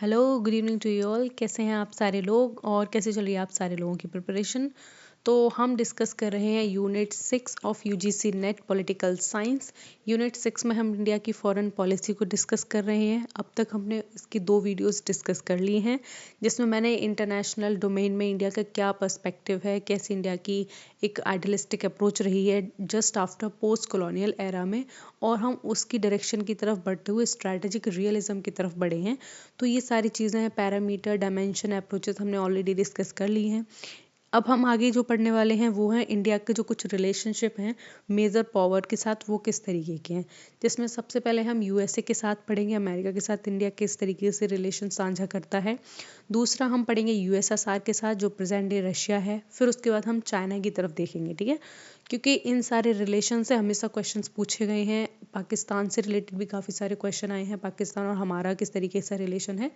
Hello, good evening to you all. कैसे हैं आप सारे लोग और कैसे चल रही है आप सारे लोगों की प्रिपरेशन। तो हम डिस्कस कर रहे हैं unit 6 of UGC net political science. Unit 6 में हम इंडिया की फॉरेन पॉलिसी को डिस्कस कर रहे हैं। अब तक हमने इसकी 2 वीडियोस डिस्कस कर ली हैं, जिसमें मैंने इंटरनेशनल डोमेन में इंडिया का क्या पर्सपेक्टिव है, कैसे इंडिया की एक आइडियलिस्टिक अप्रोच रही है just after post colonial era में, और हम उसकी डायरेक्शन की तरफ बढ़ते हुए स्ट्रैटेजिक रियलिज्म की तरफ बढ़े हैं। तो ये सारी चीज़ें हैं, पैरामीटर, डायमेंशन, अप्रोचेस हमने ऑलरेडी डिस्कस कर ली हैं। अब हम आगे जो पढ़ने वाले हैं वो हैं इंडिया के जो कुछ रिलेशनशिप हैं मेजर पावर के साथ, वो किस तरीके के हैं। जिसमें सबसे पहले हम यूएसए के साथ पढ़ेंगे, अमेरिका के साथ इंडिया किस तरीके से रिलेशन साझा करता है। दूसरा हम पढ़ेंगे यूएसएसआर के साथ जो प्रेजेंट डे रशिया है। फिर उसके बाद हम चाइना की तरफ देखेंगे, ठीक है, क्योंकि इन सारे रिलेशन से हमेशा क्वेश्चंस पूछे गए हैं। पाकिस्तान से रिलेटेड भी काफ़ी सारे क्वेश्चन आए हैं, पाकिस्तान और हमारा किस तरीके से रिलेशन है।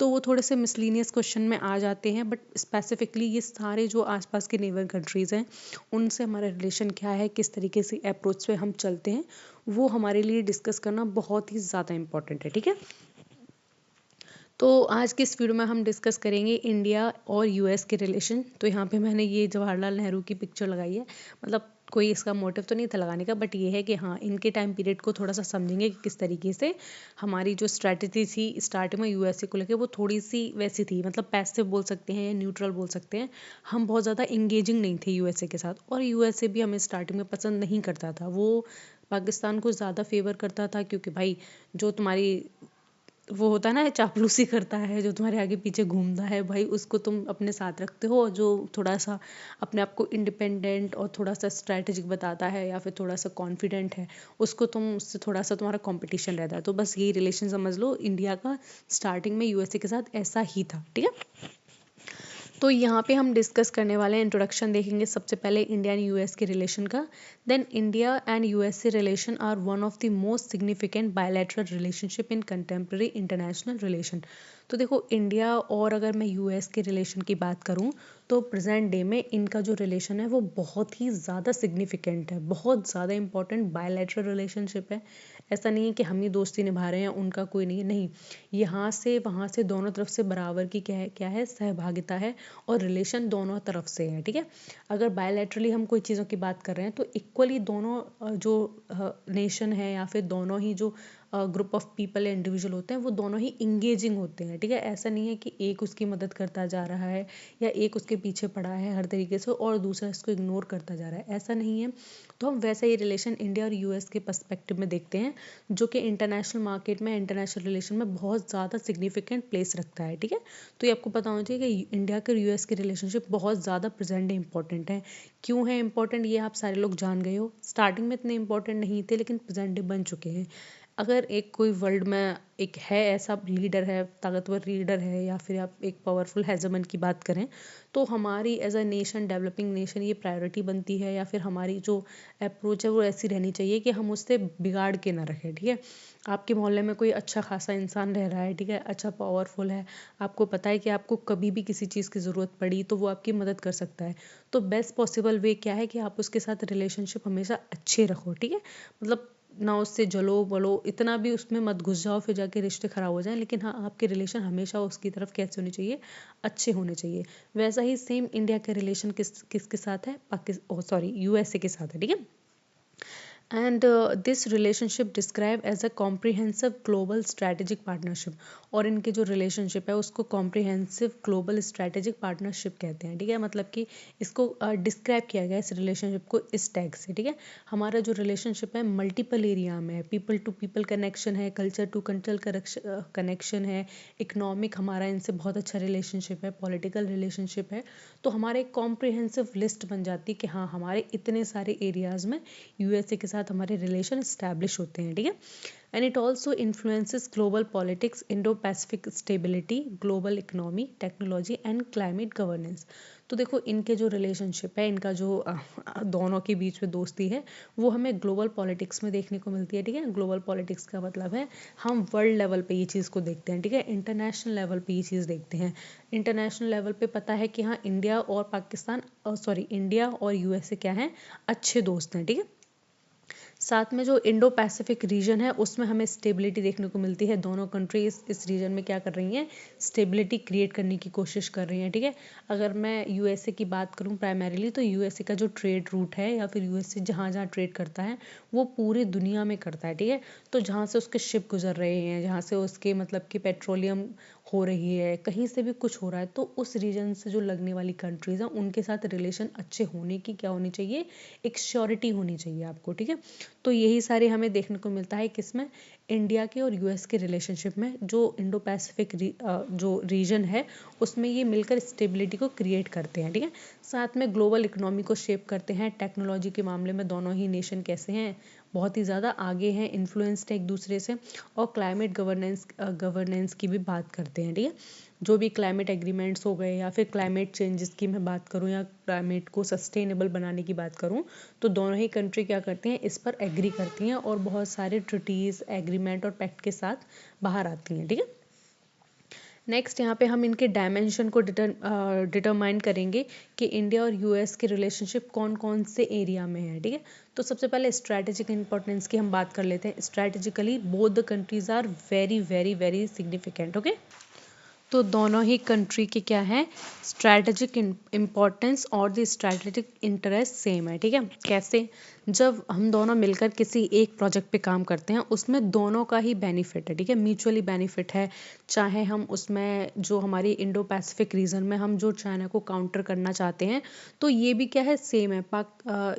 तो वो थोड़े से मिसलीनियस क्वेश्चन में आ जाते हैं, बट स्पेसिफिकली ये सारे जो आसपास के नेबर कंट्रीज़ हैं उनसे हमारा रिलेशन क्या है, किस तरीके से अप्रोच पे हम चलते हैं, वो हमारे लिए डिस्कस करना बहुत ही ज़्यादा इम्पोर्टेंट है, ठीक है। तो आज की इस वीडियो में हम डिस्कस करेंगे इंडिया और यूएस के रिलेशन। तो यहाँ पे मैंने ये जवाहरलाल नेहरू की पिक्चर लगाई है, मतलब कोई इसका मोटिव तो नहीं था लगाने का, बट ये है कि हाँ, इनके टाइम पीरियड को थोड़ा सा समझेंगे कि किस तरीके से हमारी जो स्ट्रैटेजी थी स्टार्ट में यूएसए को लेकर वो थोड़ी सी वैसी थी, मतलब पैसिव बोल सकते हैं या न्यूट्रल बोल सकते हैं। हम बहुत ज़्यादा इंगेजिंग नहीं थे यूएसए के साथ, और यूएसए भी हमें स्टार्टिंग में पसंद नहीं करता था। वो पाकिस्तान को ज़्यादा फेवर करता था, क्योंकि भाई जो तुम्हारी वो होता है ना, चापलूसी करता है, जो तुम्हारे आगे पीछे घूमता है, भाई उसको तुम अपने साथ रखते हो। जो थोड़ा सा अपने आप को इंडिपेंडेंट और थोड़ा सा स्ट्रैटेजिक बताता है या फिर थोड़ा सा कॉन्फिडेंट है, उसको तुम उससे थोड़ा सा तुम्हारा कंपटीशन रहता है। तो बस यही रिलेशन समझ लो, इंडिया का स्टार्टिंग में यूएसए के साथ ऐसा ही था, ठीक है। तो यहाँ पे हम डिस्कस करने वाले हैं, इंट्रोडक्शन देखेंगे सबसे पहले इंडिया एंड यूएस के रिलेशन का। Then India and USA relation are one of the most significant bilateral relationship in contemporary international relation. तो देखो, इंडिया और अगर मैं यूएस के रिलेशन की बात करूँ तो प्रेजेंट डे में इनका जो रिलेशन है वो बहुत ही ज़्यादा सिग्निफिकेंट है, बहुत ज़्यादा इंपॉर्टेंट बायलैटरल रिलेशनशिप है। ऐसा नहीं है कि हम ही दोस्ती निभा रहे हैं, उनका कोई नहीं है, नहीं। यहाँ से वहाँ से दोनों तरफ से बराबर की क्या है सहभागिता है, और रिलेशन दोनों तरफ से है, ठीक है। अगर बायलैटरली हम कोई चीज़ों की बात कर रहे हैं तो इक्वली दोनों जो नेशन है या फिर दोनों ही जो ग्रुप ऑफ पीपल या इंडिविजुअल होते हैं वो दोनों ही इंगेजिंग होते हैं, ठीक है। ऐसा नहीं है कि एक उसकी मदद करता जा रहा है या एक उसके पीछे पड़ा है हर तरीके से और दूसरा इसको इग्नोर करता जा रहा है, ऐसा नहीं है। तो हम वैसा ही रिलेशन इंडिया और यूएस के पर्सपेक्टिव में देखते हैं, जो कि इंटरनेशनल मार्केट में, इंटरनेशनल रिलेशन में बहुत ज़्यादा सिग्निफिकेंट प्लेस रखता है, ठीक है। तो ये आपको पता होना चाहिए कि इंडिया के यूएस की रिलेशनशिप बहुत ज़्यादा प्रेजेंट इंपॉर्टेंट है। क्यों है इंपॉर्टेंट, ये आप सारे लोग जान गए हो। स्टार्टिंग में इतने इंपॉर्टेंट नहीं थे, लेकिन प्रेजेंट डे बन चुके हैं। अगर एक कोई वर्ल्ड में एक है ऐसा लीडर है, ताकतवर लीडर है, या फिर आप एक पावरफुल हेजमन की बात करें, तो हमारी as a nation, developing nation, ये प्रायोरिटी बनती है, या फिर हमारी जो अप्रोच है वो ऐसी रहनी चाहिए कि हम उससे बिगाड़ के ना रखें, ठीक है। आपके मोहल्ले में कोई अच्छा खासा इंसान रह रहा है, ठीक है, अच्छा पावरफुल है, आपको पता है कि आपको कभी भी किसी चीज़ की ज़रूरत पड़ी तो वो आपकी मदद कर सकता है। तो बेस्ट पॉसिबल वे क्या है कि आप उसके साथ रिलेशनशिप हमेशा अच्छे रखो, ठीक है। मतलब ना उससे जलो बलो, इतना भी उसमें मत घुस जाओ फिर जाके रिश्ते खराब हो जाएं, लेकिन हाँ, आपके रिलेशन हमेशा उसकी तरफ कैसे होने चाहिए, अच्छे होने चाहिए। वैसा ही सेम इंडिया के रिलेशन किसके साथ है, सॉरी, यूएसए के साथ है, ठीक है। And this relationship describe as a comprehensive global strategic partnership. और इनके जो रिलेशनशिप है उसको कॉम्प्रिहेंसिव ग्लोबल स्ट्रैटेजिक पार्टनरशिप कहते हैं, ठीक है। मतलब कि इसको डिस्क्राइब किया गया इस रिलेशनशिप को इस टैग से, ठीक है। हमारा जो रिलेशनशिप है मल्टीपल एरिया में है, पीपल टू पीपल कनेक्शन है, कल्चर टू कल्चर कनेक्शन है, इकोनॉमिक हमारा इनसे बहुत अच्छा रिलेशनशिप है, पॉलिटिकल रिलेशनशिप है। तो हमारे एक कॉम्प्रिहेंसिव लिस्ट बन जाती है कि हाँ, हमारे इतने सारे एरियाज़ में यूएसए के साथ हमारे रिलेशन स्टैब्लिश होते हैं, ठीक है। And it also influences global politics, Indo Pacific stability, global economy, technology and climate governance. तो देखो, इनके जो रिलेशनशिप है, इनका जो दोनों के बीच में दोस्ती है, वो हमें ग्लोबल पॉलिटिक्स में देखने को मिलती है, ठीक है। ग्लोबल पॉलिटिक्स का मतलब है हम वर्ल्ड लेवल पे ये चीज़ को देखते हैं, ठीक है। इंटरनेशनल लेवल पे ये चीज़ देखते हैं। इंटरनेशनल लेवल पे पता है कि हाँ, इंडिया और पाकिस्तान, सॉरी, इंडिया और यूएसए क्या है, अच्छे दोस्त हैं, ठीक है। साथ में जो इंडो पैसिफिक रीजन है उसमें हमें स्टेबिलिटी देखने को मिलती है। दोनों कंट्री इस रीजन में क्या कर रही हैं, स्टेबिलिटी क्रिएट करने की कोशिश कर रही हैं, ठीक है। अगर मैं यूएसए की बात करूं प्राइमरीली, तो यूएसए का जो ट्रेड रूट है या फिर यूएसए जहाँ जहाँ ट्रेड करता है वो पूरी दुनिया में करता है, ठीक है। तो जहाँ से उसके शिप गुजर रहे हैं, जहाँ से उसके मतलब कि पेट्रोलियम हो रही है, कहीं से भी कुछ हो रहा है, तो उस रीजन से जो लगने वाली कंट्रीज हैं उनके साथ रिलेशन अच्छे होने की क्या होनी चाहिए, एक श्योरिटी होनी चाहिए आपको, ठीक है। तो यही सारे हमें देखने को मिलता है किसमें, इंडिया के और यूएस के रिलेशनशिप में। जो इंडो पैसिफिक जो रीजन है उसमें ये मिलकर स्टेबिलिटी को क्रिएट करते हैं, ठीक है। साथ में ग्लोबल इकोनॉमी को शेप करते हैं। टेक्नोलॉजी के मामले में दोनों ही नेशन कैसे हैं, बहुत ही ज़्यादा आगे हैं, इन्फ्लुएंस्ड है एक दूसरे से। और क्लाइमेट गवर्नेंस की भी बात करते हैं, ठीक है। जो भी क्लाइमेट एग्रीमेंट्स हो गए या फिर क्लाइमेट चेंजेस की मैं बात करूं या क्लाइमेट को सस्टेनेबल बनाने की बात करूं, तो दोनों ही कंट्री क्या करती हैं, इस पर एग्री करती हैं और बहुत सारे ट्रिटीज़, एग्रीमेंट और पैक्ट के साथ बाहर आती हैं, ठीक है। नेक्स्ट यहाँ पे हम इनके डायमेंशन को डिटरमाइन करेंगे कि इंडिया और यूएस के रिलेशनशिप कौन कौन से एरिया में है, ठीक है। तो सबसे पहले स्ट्रैटेजिक इंपॉर्टेंस की हम बात कर लेते हैं। Strategically both the countries are very very very significant, okay. तो दोनों ही कंट्री के क्या है, स्ट्रैटेजिक इम्पोर्टेंस और द स्ट्रैटेजिक इंटरेस्ट सेम है, ठीक है। कैसे, जब हम दोनों मिलकर किसी एक प्रोजेक्ट पे काम करते हैं उसमें दोनों का ही बेनिफिट है, ठीक है, म्यूचुअली बेनिफिट है। चाहे हम उसमें जो हमारी इंडो पैसिफिक रीजन में हम जो चाइना को काउंटर करना चाहते हैं, तो ये भी क्या है, सेम है।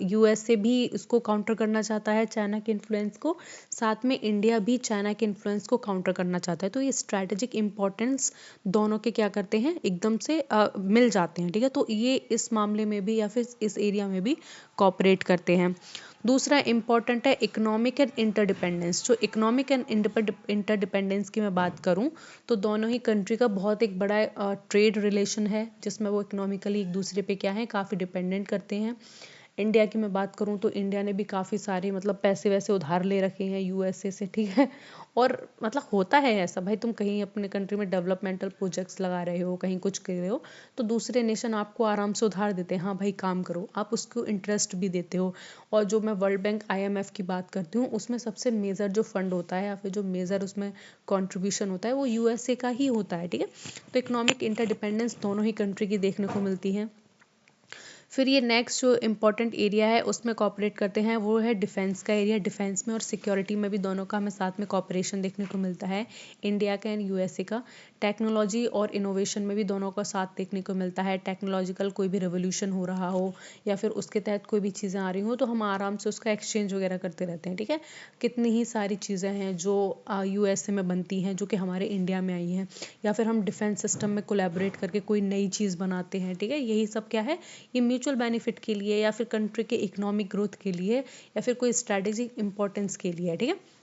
यूएसए भी इसको काउंटर करना चाहता है चाइना के इन्फ्लुएंस को, साथ में इंडिया भी चाइना के इन्फ्लुएंस को काउंटर करना चाहता है। तो ये स्ट्रैटेजिक इंपॉर्टेंस दोनों के क्या करते हैं, एकदम से मिल जाते हैं, ठीक है। तो ये इस मामले में भी या फिर इस एरिया में भी कोऑपरेट करते हैं। दूसरा इम्पॉर्टेंट है इकोनॉमिक एंड इंटरडिपेंडेंस। जो इकोनॉमिक एंड इंटरडिपेंडेंस की मैं बात करूं, तो दोनों ही कंट्री का बहुत एक बड़ा ट्रेड रिलेशन है जिसमें वो इकोनॉमिकली एक दूसरे पे क्या है, काफ़ी डिपेंडेंट करते हैं। इंडिया की मैं बात करूं तो इंडिया ने भी काफ़ी सारे मतलब पैसे वैसे उधार ले रखे हैं यूएसए से, ठीक है। और मतलब होता है ऐसा भाई, तुम कहीं अपने कंट्री में डेवलपमेंटल प्रोजेक्ट्स लगा रहे हो, कहीं कुछ कर रहे हो, तो दूसरे नेशन आपको आराम से उधार देते हैं, हाँ भाई काम करो, आप उसको इंटरेस्ट भी देते हो। और जो मैं वर्ल्ड बैंक आईएमएफ की बात करती हूँ उसमें सबसे मेजर जो फंड होता है या फिर जो मेजर उसमें कंट्रीब्यूशन होता है वो यूएसए का ही होता है, ठीक है। तो इकोनॉमिक इंटरडिपेंडेंस दोनों ही कंट्री की देखने को मिलती है। फिर ये नेक्स्ट जो इम्पोर्टेंट एरिया है उसमें कॉपरेट करते हैं वो है डिफेंस का एरिया। डिफेंस में और सिक्योरिटी में भी दोनों का हमें साथ में कॉपरेशन देखने को मिलता है, इंडिया का एंड यूएसए का। टेक्नोलॉजी और इनोवेशन में भी दोनों का साथ देखने को मिलता है। टेक्नोलॉजिकल कोई भी रेवोल्यूशन हो रहा हो या फिर उसके तहत कोई भी चीज़ें आ रही हो तो हम आराम से उसका एक्सचेंज वगैरह करते रहते हैं, ठीक है। कितनी ही सारी चीज़ें हैं जो यूएसए में बनती हैं जो कि हमारे इंडिया में आई हैं, या फिर हम डिफेंस सिस्टम में कोलैबोरेट करके कोई नई चीज़ बनाते हैं, ठीक है। यही सब क्या है, ये म्यूचुअल बेनिफिट के लिए या फिर कंट्री के इकोनॉमिक ग्रोथ के लिए या फिर कोई स्ट्रैटेजिक इंपॉर्टेंस के लिए, ठीक है।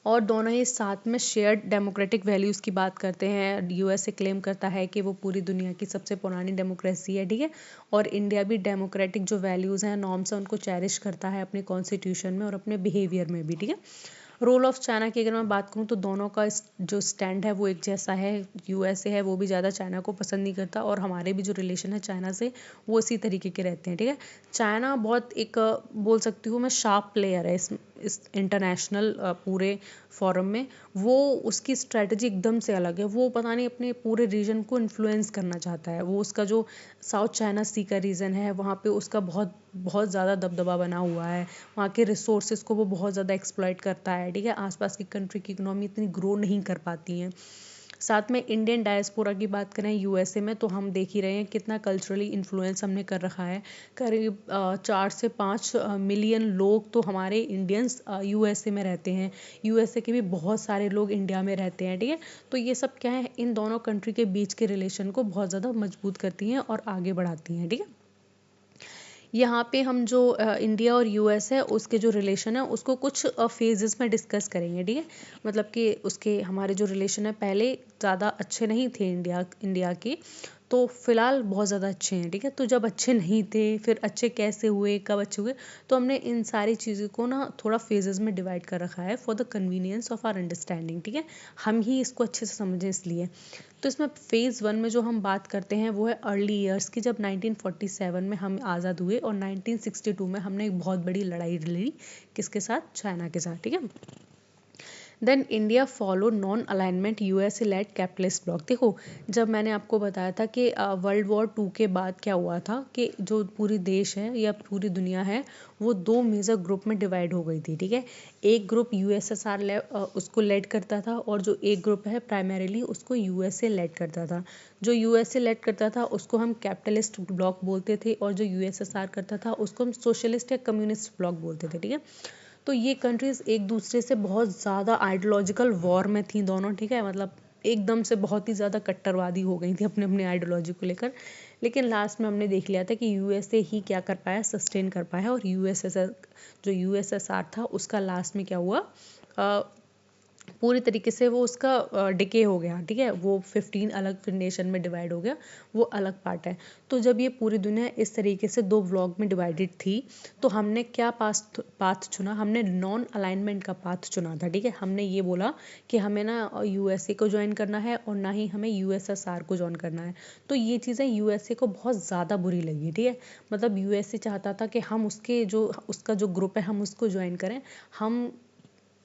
और दोनों ही साथ में शेयर्ड डेमोक्रेटिक वैल्यूज़ की बात करते हैं। यूएसए क्लेम करता है कि वो पूरी दुनिया की सबसे पुरानी डेमोक्रेसी है, ठीक है। और इंडिया भी डेमोक्रेटिक जो वैल्यूज़ हैं, नॉर्म्स हैं, उनको चेरिश करता है अपने कॉन्स्टिट्यूशन में और अपने बिहेवियर में भी, ठीक है। रोल ऑफ चाइना की अगर मैं बात करूँ तो दोनों का जो स्टैंड है वो एक जैसा है। यूएसए है वो भी ज़्यादा चाइना को पसंद नहीं करता और हमारे भी जो रिलेशन है चाइना से वो इसी तरीके के रहते हैं, ठीक है। चाइना बहुत एक बोल सकती हूँ मैं शार्प प्लेयर है इस इंटरनेशनल पूरे फॉरम में। वो उसकी स्ट्रेटजी एकदम से अलग है। वो पता नहीं अपने पूरे रीजन को इन्फ्लुएंस करना चाहता है। वो उसका जो साउथ चाइना सी का रीजन है वहाँ पे उसका बहुत बहुत ज़्यादा दबदबा बना हुआ है। वहाँ के रिसोर्सेज को वो बहुत ज़्यादा एक्सप्लॉइट करता है, ठीक है। आसपास की कंट्री की इकोनॉमी इतनी ग्रो नहीं कर पाती हैं। साथ में इंडियन डायस्पोरा की बात करें यूएसए में तो हम देख ही रहे हैं कितना कल्चरली इन्फ्लुएंस हमने कर रखा है। करीब 4 से 5 मिलियन लोग तो हमारे इंडियंस यूएसए में रहते हैं। यूएसए के भी बहुत सारे लोग इंडिया में रहते हैं, ठीक है। तो ये सब क्या है, इन दोनों कंट्री के बीच के रिलेशन को बहुत ज़्यादा मजबूत करती हैं और आगे बढ़ाती हैं, ठीक है। यहाँ पे हम जो इंडिया और यूएस है उसके जो रिलेशन है उसको कुछ फेजेस में डिस्कस करेंगे, ठीक है। मतलब कि उसके हमारे जो रिलेशन है पहले ज़्यादा अच्छे नहीं थे इंडिया इंडिया के, तो फिलहाल बहुत ज़्यादा अच्छे हैं, ठीक है। तो जब अच्छे नहीं थे फिर अच्छे कैसे हुए, कब अच्छे हुए, तो हमने इन सारी चीज़ों को ना थोड़ा फेजेस में डिवाइड कर रखा है for the convenience of our understanding, ठीक है। हम ही इसको अच्छे से समझें इसलिए। तो इसमें फेज़ वन में जो हम बात करते हैं वो है अर्ली ईयर्स की, जब 1947 में हम आज़ाद हुए और 1962 में हमने एक बहुत बड़ी लड़ाई लड़ी, किसके साथ, चाइना के साथ, ठीक है। Then India follow non alignment USA led capitalist bloc. देखो, जब मैंने आपको बताया था कि वर्ल्ड वॉर टू के बाद क्या हुआ था कि जो पूरी देश है या पूरी दुनिया है वो दो मेजर ग्रुप में डिवाइड हो गई थी, ठीक है। एक ग्रुप यूएसएसआर उसको लेड करता था और जो एक ग्रुप है प्राइमरीली उसको यूएसए लेड करता था। जो यूएसए लेड करता था उसको हम कैपिटलिस्ट ब्लॉक बोलते थे और जो यूएसएसआर करता था उसको हम सोशलिस्ट या कम्युनिस्ट ब्लॉक बोलते थे, ठीक है। तो ये कंट्रीज एक दूसरे से बहुत ज़्यादा आइडियोलॉजिकल वॉर में थी दोनों, ठीक है। मतलब एकदम से बहुत ही ज़्यादा कट्टरवादी हो गई थी अपने अपने आइडियोलॉजी को लेकर। लेकिन लास्ट में हमने देख लिया था कि यूएसए ही क्या कर पाया, सस्टेन कर पाया, और यूएसएसआर जो यूएसएसआर था उसका लास्ट में क्या हुआ, पूरी तरीके से वो उसका डिके हो गया, ठीक है। वो 15 अलग फिर नेशन में डिवाइड हो गया, वो अलग पार्ट है। तो जब ये पूरी दुनिया इस तरीके से दो ब्लॉक में डिवाइडेड थी तो हमने क्या पाथ चुना, हमने नॉन अलाइनमेंट का पाथ चुना था, ठीक है। हमने ये बोला कि हमें ना यूएसए को ज्वाइन करना है और ना ही हमें यूएसएसआर को ज्वाइन करना है। तो ये चीज़ें यूएसए को बहुत ज़्यादा बुरी लगी, ठीक है। मतलब यूएसए चाहता था कि हम उसका जो ग्रुप है हम उसको ज्वाइन करें, हम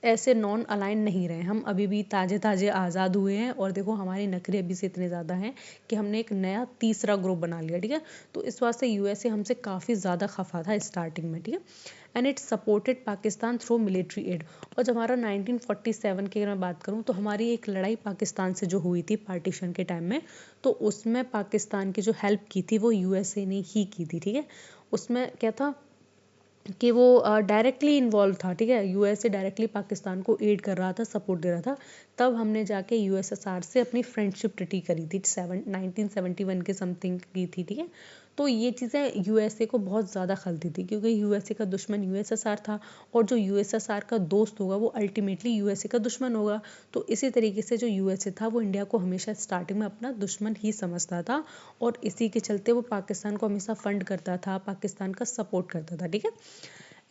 ऐसे नॉन अलाइन नहीं रहे, हम अभी भी ताज़े ताज़े आज़ाद हुए हैं और देखो हमारे नखरे अभी से इतने ज़्यादा हैं कि हमने एक नया तीसरा ग्रुप बना लिया, ठीक है। तो इस वास्ते यूएसए हमसे काफ़ी ज़्यादा खफा था स्टार्टिंग में, ठीक है। And it supported Pakistan through military add. और जब हमारा 1947 की अगर मैं बात करूँ तो हमारी एक लड़ाई पाकिस्तान से जो हुई थी पार्टीशन के टाइम में, तो उसमें पाकिस्तान की जो हेल्प की थी वो यूएसए ने ही की थी, ठीक है। उसमें क्या था कि वो डायरेक्टली इन्वॉल्व था, ठीक है। यूएसए डायरेक्टली पाकिस्तान को एड कर रहा था, सपोर्ट दे रहा था। तब हमने जाके यूएसएसआर से अपनी फ्रेंडशिप ट्रीटी करी थी 1971 के समथिंग की थी, ठीक है। तो ये चीज़ें यूएसए को बहुत ज़्यादा खलती थी क्योंकि यूएसए का दुश्मन यूएसएसआर था और जो यूएसएसआर का दोस्त होगा वो अल्टीमेटली यूएसए का दुश्मन होगा। तो इसी तरीके से जो यूएसए था वो इंडिया को हमेशा स्टार्टिंग में अपना दुश्मन ही समझता था और इसी के चलते वो पाकिस्तान को हमेशा फंड करता था, पाकिस्तान का सपोर्ट करता था, ठीक है।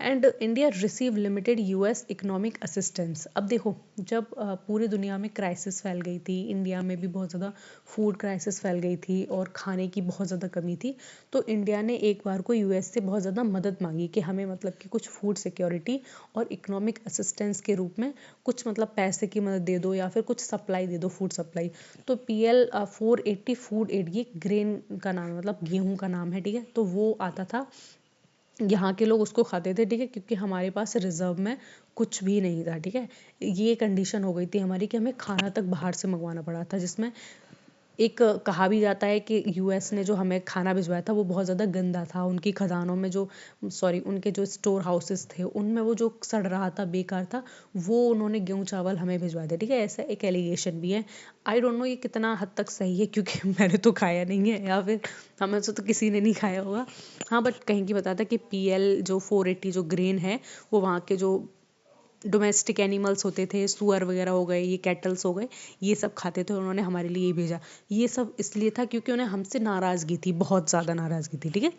And India receive limited US economic assistance. अब देखो, जब पूरी दुनिया में क्राइसिस फैल गई थी, इंडिया में भी बहुत ज़्यादा फूड क्राइसिस फैल गई थी और खाने की बहुत ज़्यादा कमी थी, तो इंडिया ने एक बार को यूएस से बहुत ज़्यादा मदद मांगी कि हमें मतलब कि कुछ फूड सिक्योरिटी और इकोनॉमिक असिस्टेंस के रूप में कुछ मतलब पैसे की मदद दे दो या फिर कुछ सप्लाई दे दो, फूड सप्लाई। तो PL 480 फूड एड, ये ग्रेन का नाम है, मतलब गेहूं का नाम है, ठीक है। तो वो आता था, यहाँ के लोग उसको खाते थे, ठीक है, क्योंकि हमारे पास रिजर्व में कुछ भी नहीं था, ठीक है। ये कंडीशन हो गई थी हमारी कि हमें खाना तक बाहर से मंगवाना पड़ा था, जिसमें एक कहा भी जाता है कि यूएस ने जो हमें खाना भिजवाया था वो बहुत ज़्यादा गंदा था। उनकी खदानों में जो उनके जो स्टोर हाउसेस थे उनमें वो जो सड़ रहा था, बेकार था, वो उन्होंने गेहूँ चावल हमें भिजवाया था, ठीक है। ऐसा एक एलिगेशन भी है। आई डोंट नो ये कितना हद तक सही है क्योंकि मैंने तो खाया नहीं है या फिर हमें से तो किसी ने नहीं खाया होगा। हाँ, बट कहीं की बताता है कि PL जो 480 जो ग्रेन है वो वहाँ के जो डोमेस्टिक एनिमल्स होते थे, सुअर वगैरह हो गए, ये कैटल्स हो गए, ये सब खाते थे, उन्होंने हमारे लिए ये भेजा। ये सब इसलिए था क्योंकि उन्हें हमसे नाराज़गी थी, बहुत ज़्यादा नाराज़गी थी, ठीक है।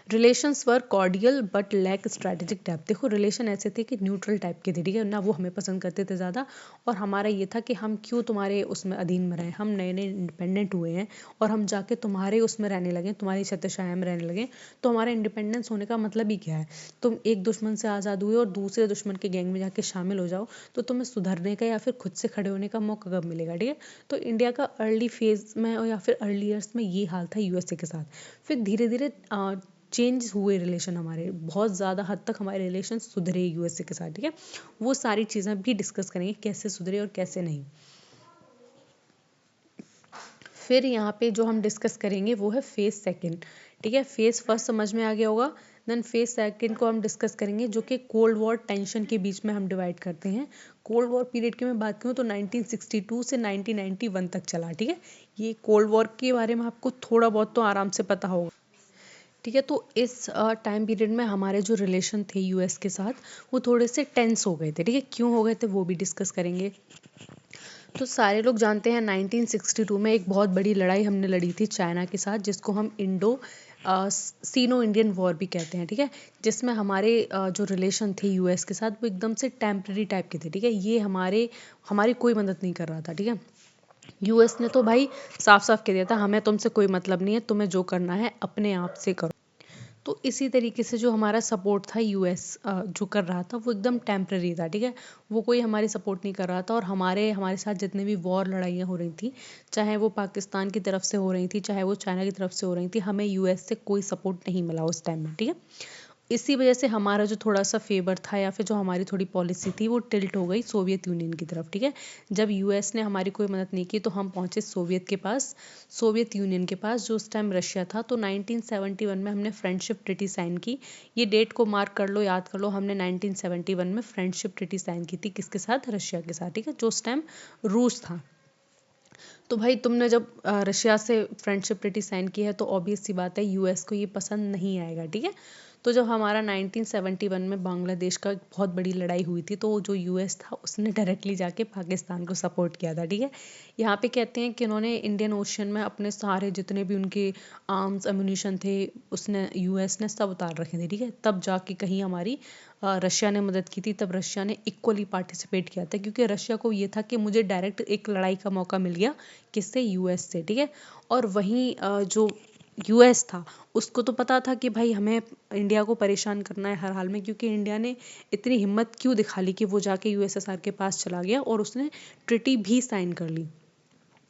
Relations were cordial but lack strategic depth. देखो, रिलेशन ऐसे थे कि न्यूट्रल टाइप के थे, ठीक है ना। वो हमें पसंद करते थे ज़्यादा और हमारा ये था कि हम क्यों तुम्हारे उसमें अधीन में रहें, हम नए नए इंडिपेंडेंट हुए हैं और हम जाके तुम्हारे उसमें रहने लगे, तुम्हारी छत्रछाया में रहने लगे। तो हमारा इंडिपेंडेंस होने का मतलब ही क्या है? तुम एक दुश्मन से आज़ाद हुए और दूसरे दुश्मन के गैंग में जाके शामिल हो जाओ तो तुम्हें सुधरने का या फिर खुद से खड़े होने का मौका कब मिलेगा, ठीक है। तो इंडिया का अर्ली फेज में या फिर अर्ली ईयर्स में ये हाल था यूएसए के साथ। फिर धीरे धीरे चेंज हुए रिलेशन, हमारे बहुत ज़्यादा हद तक हमारे रिलेशन सुधरे यूएसए के साथ, ठीक है। वो सारी चीज़ें भी डिस्कस करेंगे कैसे सुधरे और कैसे नहीं। फिर यहाँ पे जो हम डिस्कस करेंगे वो है फेज सेकंड, ठीक है। फेज फर्स्ट समझ में आ गया होगा। देन फेज सेकंड को हम डिस्कस करेंगे जो कि कोल्ड वॉर टेंशन के बीच में हम डिवाइड करते हैं। कोल्ड वॉर पीरियड की मैं बात करूँ तो 1962 से 1991 तक चला, ठीक है। ये कोल्ड वॉर के बारे में आपको थोड़ा बहुत तो आराम से पता होगा, ठीक है। तो इस टाइम पीरियड में हमारे जो रिलेशन थे यूएस के साथ वो थोड़े से टेंस हो गए थे, ठीक है। क्यों हो गए थे वो भी डिस्कस करेंगे। तो सारे लोग जानते हैं 1962 में एक बहुत बड़ी लड़ाई हमने लड़ी थी चाइना के साथ, जिसको हम इंडो सीनो इंडियन वॉर भी कहते हैं, ठीक है। जिसमें हमारे जो रिलेशन थे यूएस के साथ वो एकदम से टेम्पररी टाइप के थे, ठीक है। ये हमारी कोई मदद नहीं कर रहा था, ठीक है। यूएस ने तो भाई साफ साफ कह दिया था हमें तुमसे कोई मतलब नहीं है, तुम्हें जो करना है अपने आप से करो। तो इसी तरीके से जो हमारा सपोर्ट था यूएस जो कर रहा था वो एकदम टेम्पररी था, ठीक है। वो कोई हमारी सपोर्ट नहीं कर रहा था, और हमारे हमारे साथ जितने भी वॉर लड़ाइयाँ हो रही थी, चाहे वो पाकिस्तान की तरफ से हो रही थी, चाहे वो चाइना की तरफ से हो रही थी, हमें यूएस से कोई सपोर्ट नहीं मिला उस टाइम में, ठीक है। इसी वजह से हमारा जो थोड़ा सा फेवर था या फिर जो हमारी थोड़ी पॉलिसी थी वो टिल्ट हो गई सोवियत यूनियन की तरफ, ठीक है। जब यूएस ने हमारी कोई मदद नहीं की तो हम पहुंचे सोवियत के पास, सोवियत यूनियन के पास, जो उस टाइम रशिया था। तो 1971 में हमने फ्रेंडशिप ट्रीटी साइन की। ये डेट को मार्क कर लो, याद कर लो, हमने 1971 में फ्रेंडशिप ट्रीटी साइन की थी, किसके साथ? रशिया के साथ, ठीक है, जो उस टाइम रूस था। तो भाई तुमने जब रशिया से फ्रेंडशिप ट्रीटी साइन की है तो ऑब्वियस सी बात है यूएस को ये पसंद नहीं आएगा, ठीक है। तो जब हमारा 1971 में बांग्लादेश का एक बहुत बड़ी लड़ाई हुई थी, तो जो यूएस था उसने डायरेक्टली जाके पाकिस्तान को सपोर्ट किया था, ठीक है। यहाँ पे कहते हैं कि उन्होंने इंडियन ओशन में अपने सारे जितने भी उनके आर्म्स एम्यूनिशन थे उसने यूएस ने सब उतार रखे थे, ठीक है। तब जाके कहीं हमारी रशिया ने मदद की थी, तब रशिया ने इक्वली पार्टिसिपेट किया था, क्योंकि रशिया को ये था कि मुझे डायरेक्ट एक लड़ाई का मौका मिल गया, किससे? यूएस से, ठीक है। और वहीं जो यूएस था उसको तो पता था कि भाई हमें इंडिया को परेशान करना है हर हाल में, क्योंकि इंडिया ने इतनी हिम्मत क्यों दिखा ली कि वो जाके यूएसएसआर के पास चला गया और उसने ट्रिटी भी साइन कर ली।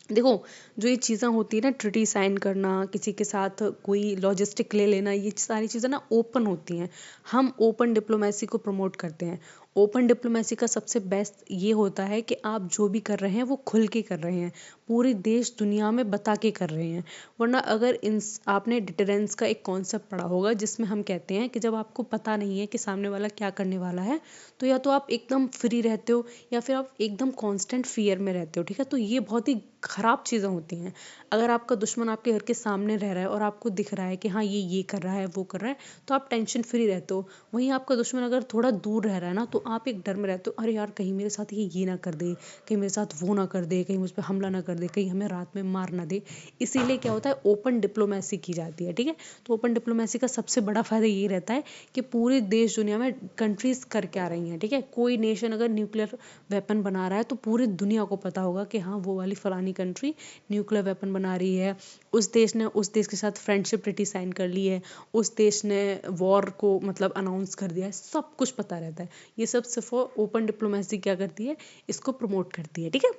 देखो, जो ये चीज़ें होती है ना, ट्रिटी साइन करना, किसी के साथ कोई लॉजिस्टिक ले लेना, ये सारी चीज़ें ना ओपन होती हैं। हम ओपन डिप्लोमेसी को प्रमोट करते हैं। ओपन डिप्लोमेसी का सबसे बेस्ट ये होता है कि आप जो भी कर रहे हैं वो खुल के कर रहे हैं, पूरे देश दुनिया में बता के कर रहे हैं। वरना अगर इन आपने डिटरेंस का एक कॉन्सेप्ट पढ़ा होगा, जिसमें हम कहते हैं कि जब आपको पता नहीं है कि सामने वाला क्या करने वाला है, तो या तो आप एकदम फ्री रहते हो या फिर आप एकदम कांस्टेंट फियर में रहते हो, ठीक है। तो ये बहुत ही खराब चीज़ें होती हैं। अगर आपका दुश्मन आपके घर के सामने रह रहा है और आपको दिख रहा है कि हाँ ये कर रहा है, वो कर रहा है, तो आप टेंशन फ्री रहते हो। वहीं आपका दुश्मन अगर थोड़ा दूर रह रहा है ना, तो आप एक डर में रहते हो, अरे यार कहीं मेरे साथ ये ना कर दे, कहीं मेरे साथ वो ना कर दे, कहीं मुझ पर हमला ना कर दे, कहीं हमें रात में मार ना दे। इसीलिए क्या होता है, ओपन डिप्लोमेसी की जाती है, ठीक है। तो ओपन डिप्लोमेसी का सबसे बड़ा फायदा ये रहता है कि पूरे देश दुनिया में कंट्रीज कर क्या रही हैं, ठीक है। कोई नेशन अगर न्यूक्लियर वेपन बना रहा है तो पूरी दुनिया को पता होगा कि हाँ वो वाली फलानी कंट्री न्यूक्लियर वेपन बना रही है, उस देश ने उस देश के साथ फ्रेंडशिप ट्रीटी साइन कर ली है, उस देश ने वॉर को मतलब अनाउंस कर दिया है, सब कुछ पता रहता है। ये सब सिर्फ ओपन डिप्लोमेसी क्या करती है, इसको प्रमोट करती है, ठीक है।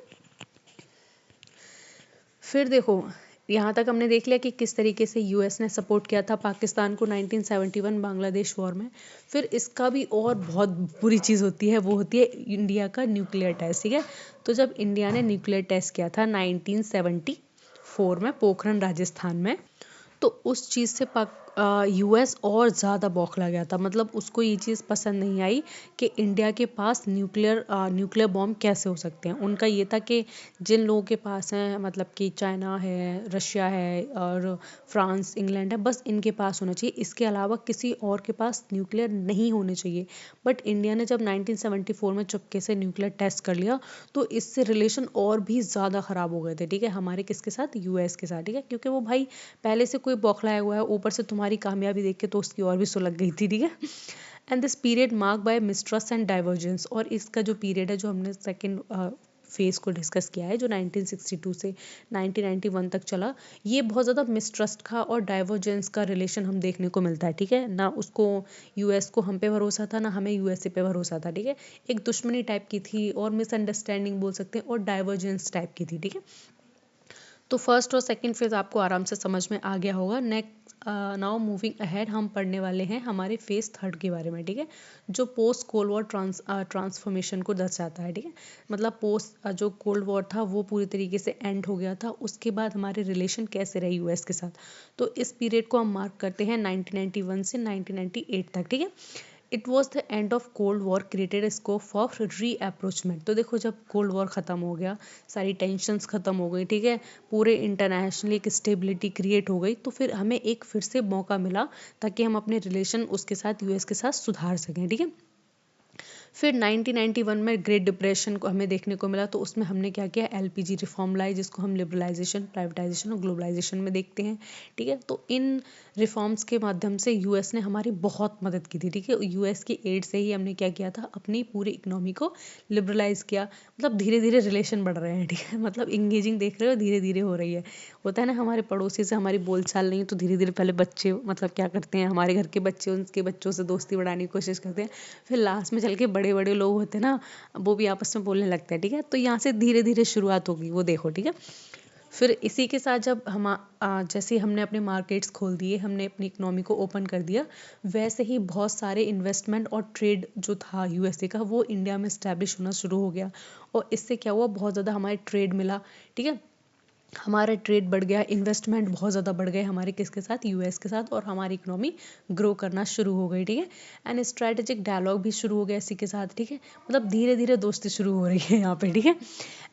फिर देखो, यहाँ तक हमने देख लिया कि किस तरीके से यूएस ने सपोर्ट किया था पाकिस्तान को 1971 बांग्लादेश वॉर में। फिर इसका भी और बहुत बुरी चीज़ होती है, वो होती है इंडिया का न्यूक्लियर टेस्ट, ठीक है। तो जब इंडिया ने न्यूक्लियर टेस्ट किया था 1974 में पोखरण राजस्थान में, तो उस चीज़ से यूएस और ज़्यादा बौखला गया था। मतलब उसको ये चीज़ पसंद नहीं आई कि इंडिया के पास न्यूक्लियर बॉम्ब कैसे हो सकते हैं। उनका ये था कि जिन लोगों के पास हैं, मतलब कि चाइना है, रशिया है और फ्रांस, इंग्लैंड है, बस इनके पास होना चाहिए, इसके अलावा किसी और के पास न्यूक्लियर नहीं होने चाहिए। बट इंडिया ने जब 1974 में चुपके से न्यूक्लियर टेस्ट कर लिया, तो इससे रिलेशन और भी ज़्यादा ख़राब हो गए थे, ठीक है, हमारे किसके साथ? यूएस के साथ, ठीक है। क्योंकि वो भाई पहले से कोई बौखलाया हुआ है, ऊपर से तुम्हारी कामयाबी देख के तो उसकी और भी सुलग गई थी, ठीक है। And this period mark bye mistrust and divergence. और इसका जो पीरियड है, जो हमने सेकेंड फेज को डिस्कस किया है, जो 1962 से 1991 तक चला, ये बहुत ज़्यादा मिसट्रस्ट का और डाइवर्जेंस का रिलेशन हम देखने को मिलता है, ठीक है ना। उसको यूएस को हम पे भरोसा था, ना हमें यूएसए पे भरोसा था, ठीक है। एक दुश्मनी टाइप की थी और मिसअंडरस्टैंडिंग बोल सकते हैं, और डाइवर्जेंस टाइप की थी, ठीक है। तो फर्स्ट और सेकंड फेज आपको आराम से समझ में आ गया होगा। नेक्स्ट नाउ मूविंग अहेड, हम पढ़ने वाले हैं हमारे फेज थर्ड के बारे में, ठीक है, जो पोस्ट कोल्ड वॉर ट्रांसफॉर्मेशन को दर्शाता है, ठीक है। मतलब पोस्ट जो कोल्ड वॉर था वो पूरी तरीके से एंड हो गया था, उसके बाद हमारे रिलेशन कैसे रहे यूएस के साथ। तो इस पीरियड को हम मार्क करते हैं 1991 से 1998 तक, ठीक है। It was the end of cold war created scope for rapprochement. तो देखो, जब कोल्ड वॉर ख़त्म हो गया, सारी टेंशन्स ख़त्म हो गई, ठीक है, पूरे इंटरनेशनली एक स्टेबिलिटी क्रिएट हो गई, तो फिर हमें एक फिर से मौका मिला ताकि हम अपने रिलेशन उसके साथ यूएस के साथ सुधार सकें, ठीक है। फिर 1991 में ग्रेट डिप्रेशन को हमें देखने को मिला, तो उसमें हमने क्या किया, एलपीजी रिफॉर्म लाई, जिसको हम लिबरलाइजेशन, प्राइवेटाइजेशन और ग्लोबलाइजेशन में देखते हैं। ठीक है, तो इन रिफॉर्म्स के माध्यम से यूएस ने हमारी बहुत मदद की थी। ठीक है, यूएस की एड से ही हमने क्या किया था, अपनी पूरी इकोनॉमी को लिबरलाइज किया। मतलब धीरे धीरे रिलेशन बढ़ रहे हैं। ठीक है, मतलब इंगेजिंग देख रहे हो, धीरे धीरे हो रही है। होता है ना, हमारे पड़ोसी से हमारी बोलचाल नहीं, तो धीरे धीरे पहले बच्चे मतलब क्या करते हैं, हमारे घर के बच्चे उनके बच्चों से दोस्ती बढ़ाने की कोशिश करते हैं, फिर लास्ट में चल के बड़े बड़े लोग होते हैं ना, वो भी आपस में बोलने लगते हैं। ठीक है, तो यहाँ से धीरे धीरे शुरुआत होगी, वो देखो। ठीक है, फिर इसी के साथ जब जैसे हमने अपने मार्केट्स खोल दिए, हमने अपनी इकोनॉमी को ओपन कर दिया, वैसे ही बहुत सारे इन्वेस्टमेंट और ट्रेड जो था यूएसए का, वो इंडिया में स्टैब्लिश होना शुरू हो गया। और इससे क्या हुआ, बहुत ज़्यादा हमारे ट्रेड मिला। ठीक है, हमारा ट्रेड बढ़ गया, इन्वेस्टमेंट बहुत ज़्यादा बढ़ गए हमारे किसके साथ, यूएस के साथ, और हमारी इकोनॉमी ग्रो करना शुरू हो गई। ठीक है, एंड स्ट्रैटेजिक डायलॉग भी शुरू हो गया इसी के साथ। ठीक है, मतलब धीरे धीरे दोस्ती शुरू हो रही है यहाँ पे। ठीक है,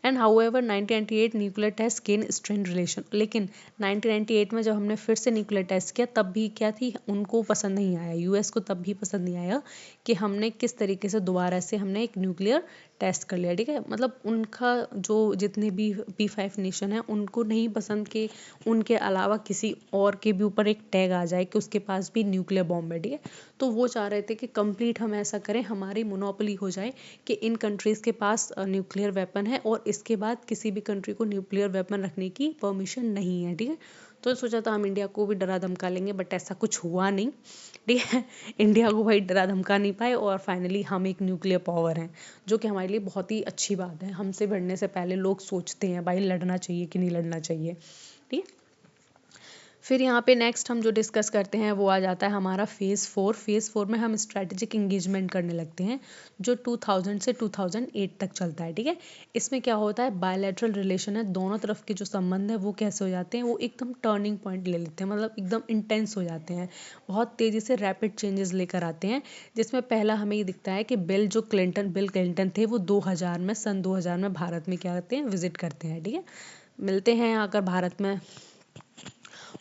and however 1998 nuclear test gain strain relation, लेकिन 1998 में जब हमने फिर से न्यूक्लियर टेस्ट किया, तब भी क्या थी, उनको पसंद नहीं आया, यूएस को तब भी पसंद नहीं आया कि हमने किस तरीके से दोबारा से हमने एक न्यूक्लियर टेस्ट कर लिया। ठीक है, मतलब उनका जो जितने भी P5 नेशन है, उनको नहीं पसंद कि उनके अलावा किसी और के भी ऊपर एक टैग आ जाए कि उसके पास भी न्यूक्लियर बॉम्ब है। ठीक है, तो वो चाह रहे थे कि कंप्लीट हम ऐसा करें, हमारी मोनोपोली हो जाए कि इन कंट्रीज़ के पास न्यूक्लियर वेपन है, और इसके बाद किसी भी कंट्री को न्यूक्लियर वेपन रखने की परमिशन नहीं है। ठीक है, तो सोचा था हम इंडिया को भी डरा धमका लेंगे, बट ऐसा कुछ हुआ नहीं। ठीक है, इंडिया को भाई डरा धमका नहीं पाए, और फाइनली हम एक न्यूक्लियर पावर हैं, जो कि हमारे लिए बहुत ही अच्छी बात है। हमसे बढ़ने से पहले लोग सोचते हैं भाई लड़ना चाहिए कि नहीं लड़ना चाहिए। ठीक है, फिर यहाँ पे नेक्स्ट हम जो डिस्कस करते हैं वो आ जाता है हमारा फेज़ 4। फेज़ 4 में हम स्ट्रैटेजिक इंगेजमेंट करने लगते हैं, जो 2000 से 2008 तक चलता है। ठीक है, इसमें क्या होता है, बायलैटरल रिलेशन है, दोनों तरफ के जो संबंध है वो कैसे हो जाते हैं, वो एकदम टर्निंग पॉइंट ले लेते हैं, मतलब एकदम इंटेंस हो जाते हैं, बहुत तेज़ी से रैपिड चेंजेस लेकर आते हैं। जिसमें पहला हमें ये दिखता है कि बिल क्लिंटन थे, वो 2000 में, सन 2000 में भारत में क्या करते हैं, विजिट करते हैं। ठीक है, मिलते हैं आकर भारत में।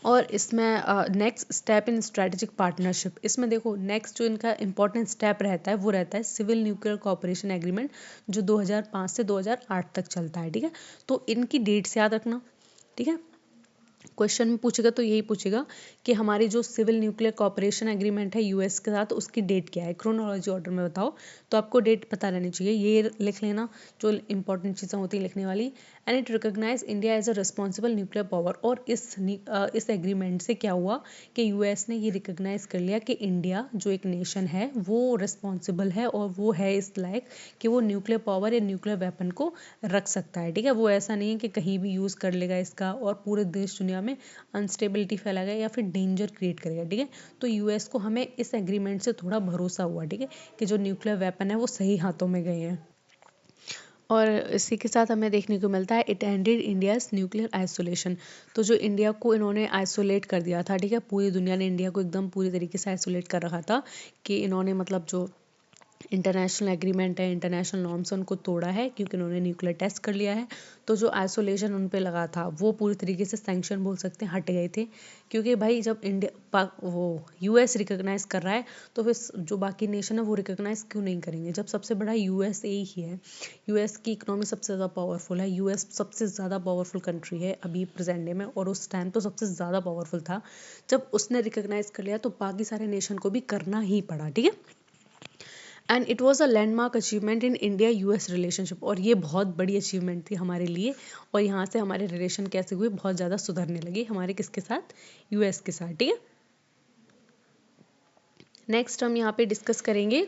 और इसमें next step in strategic partnership, इसमें देखो नेक्स्ट जो इनका इंपॉर्टेंट स्टेप रहता है वो रहता है सिविल न्यूक्लियर कोऑपरेशन एग्रीमेंट, जो 2005 से 2008 तक चलता है। ठीक है, तो इनकी डेट्स याद रखना। ठीक है, क्वेश्चन में पूछेगा तो यही पूछेगा कि हमारी जो सिविल न्यूक्लियर कॉपरेशन एग्रीमेंट है यूएस के साथ, उसकी डेट क्या है, क्रोनोलॉजी ऑर्डर में बताओ। तो आपको डेट पता रहनी चाहिए, ये लिख लेना जो इंपॉर्टेंट चीज़ें होती हैं लिखने वाली। And it recognise India as a responsible nuclear power, और इस एग्रीमेंट से क्या हुआ कि यूएस ने ये रिकॉग्नाइज कर लिया कि इंडिया जो एक नेशन है वो रिस्पॉन्सिबल है, और वो है इस लायक कि वो न्यूक्लियर पावर या न्यूक्लियर वेपन को रख सकता है। ठीक है, वो ऐसा नहीं है कि कहीं भी यूज़ कर लेगा इसका और पूरे देश दुनिया में अनस्टेबिलिटी फैलाएगा या फिर डेंजर क्रिएट करेगा। ठीक है, तो यूएस को हमें इस एग्रीमेंट से थोड़ा भरोसा हुआ। ठीक है, कि जो न्यूक्लियर वेपन है वो सही हाथों में गए हैं। और इसी के साथ हमें देखने को मिलता है it ended India's nuclear isolation, तो जो इंडिया को इन्होंने आइसोलेट कर दिया था। ठीक है, पूरी दुनिया ने इंडिया को एकदम पूरी तरीके से आइसोलेट कर रखा था कि इन्होंने मतलब जो इंटरनेशनल एग्रीमेंट है, इंटरनेशनल नॉर्म्स उनको तोड़ा है, क्योंकि उन्होंने न्यूक्लियर टेस्ट कर लिया है। तो जो आइसोलेशन उन पे लगा था वो पूरी तरीके से सैंक्शन बोल सकते हैं हट गए थे, क्योंकि भाई जब वो यूएस रिकॉग्नाइज कर रहा है, तो फिर जो बाकी नेशन है वो रिकॉग्नाइज क्यों नहीं करेंगे, जब सबसे बड़ा यूएस ही है। यूएस की इकोनॉमी सबसे ज़्यादा पावरफुल है, यूएस सबसे ज़्यादा पावरफुल कंट्री है अभी प्रेजेंट डे में, और उस टाइम तो सबसे ज़्यादा पावरफुल था। जब उसने रिकॉग्नाइज कर लिया तो बाकी सारे नेशन को भी करना ही पड़ा। ठीक है, and it was a landmark achievement in India US relationship, और ये बहुत बड़ी अचीवमेंट थी हमारे लिए, और यहाँ से हमारे रिलेशन कैसे हुए, बहुत ज़्यादा सुधरने लगे हमारे किसके साथ, यूएस के साथ। ठीक है, नेक्स्ट हम यहाँ पे डिस्कस करेंगे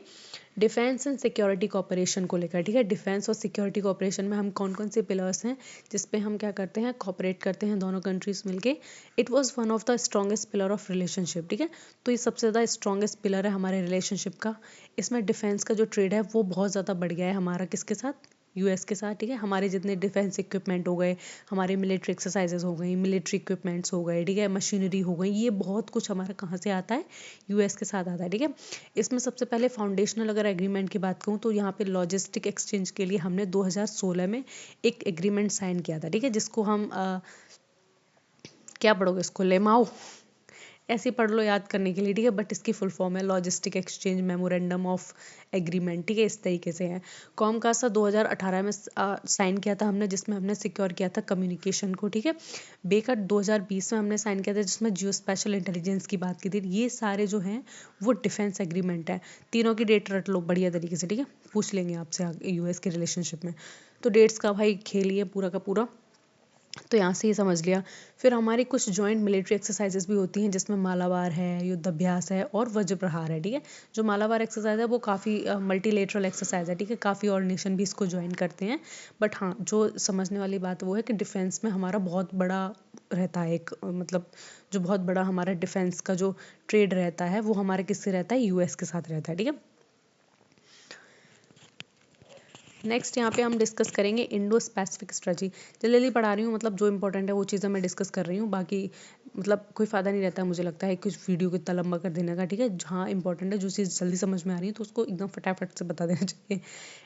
डिफेंस एंड सिक्योरिटी कॉपरेशन को लेकर। ठीक है, डिफेंस और सिक्योरिटी कॉपरेशन में हम कौन कौन से पिलर्स हैं जिसपे हम क्या करते हैं, कॉपरेट करते हैं दोनों कंट्रीज मिलके। It was one of the strongest pillar of relationship. ठीक है, तो ये सबसे ज़्यादा स्ट्रॉन्गेस्ट पिलर है हमारे रिलेशनशिप का। इसमें डिफेंस का जो ट्रेड है वो बहुत ज़्यादा बढ़ गया है हमारा किसके साथ, यूएस के साथ। ठीक है, हमारे जितने डिफेंस इक्विपमेंट हो गए, हमारे मिलिट्री एक्सरसाइजेज हो गई, मिलिट्री इक्विपमेंट्स हो गए, ठीक है, मशीनरी हो गई, ये बहुत कुछ हमारा कहाँ से आता है, यूएस के साथ आता है। ठीक है, इसमें सबसे पहले फाउंडेशनल अगर एग्रीमेंट की बात करूँ तो यहाँ पे लॉजिस्टिक एक्सचेंज के लिए हमने 2016 में एक एग्रीमेंट साइन किया था। ठीक है, जिसको हम क्या पढ़ोगे इसको, लेमाओ ऐसे ही पढ़ लो याद करने के लिए, ठीक है, बट इसकी फुल फॉर्म है logistic exchange memorandum of agreement, ठीक है, इस तरीके से है। कॉमकास्ट 2018 में साइन किया था हमने, जिसमें हमने सिक्योर किया था कम्युनिकेशन को, ठीक है। बेकर 2020 में हमने साइन किया था, जिसमें जियो स्पेशल इंटेलिजेंस की बात की थी। ये सारे जो हैं वो डिफेंस एग्रीमेंट है। तीनों की डेट रट लो बढ़िया तरीके से, ठीक है, पूछ लेंगे आपसे यूएस के रिलेशनशिप में। तो डेट्स का भाई खेल ही है पूरा का पूरा, तो यहाँ से ही समझ लिया। फिर हमारी कुछ जॉइंट मिलिट्री एक्सरसाइजेस भी होती हैं, जिसमें मालाबार है, युद्धाभ्यास है और वज्र प्रहार है, ठीक है। जो मालाबार एक्सरसाइज है वो काफ़ी मल्टीलेटरल एक्सरसाइज है, ठीक है, काफ़ी और नेशन भी इसको ज्वाइन करते हैं। बट हाँ, जो समझने वाली बात वो है कि डिफेंस में हमारा बहुत बड़ा रहता है एक मतलब जो बहुत बड़ा हमारा डिफेंस का जो ट्रेड रहता है वो हमारे किससे रहता है, यूएस के साथ रहता है, ठीक है। नेक्स्ट यहाँ पे हम डिस्कस करेंगे इंडो स्पेसिफिक स्ट्रेटजी। जल्दी जल्दी पढ़ा रही हूँ, मतलब जो इंपॉर्टेंट है वो चीज़ें मैं डिस्कस कर रही हूँ, बाकी मतलब कोई फ़ायदा नहीं रहता है मुझे लगता है कुछ वीडियो को इतना लंबा कर देने का, ठीक है। जहाँ इंपॉर्टेंट है, जो चीज़ जल्दी समझ में आ रही है तो उसको एकदम फटाफट से बता देना चाहिए।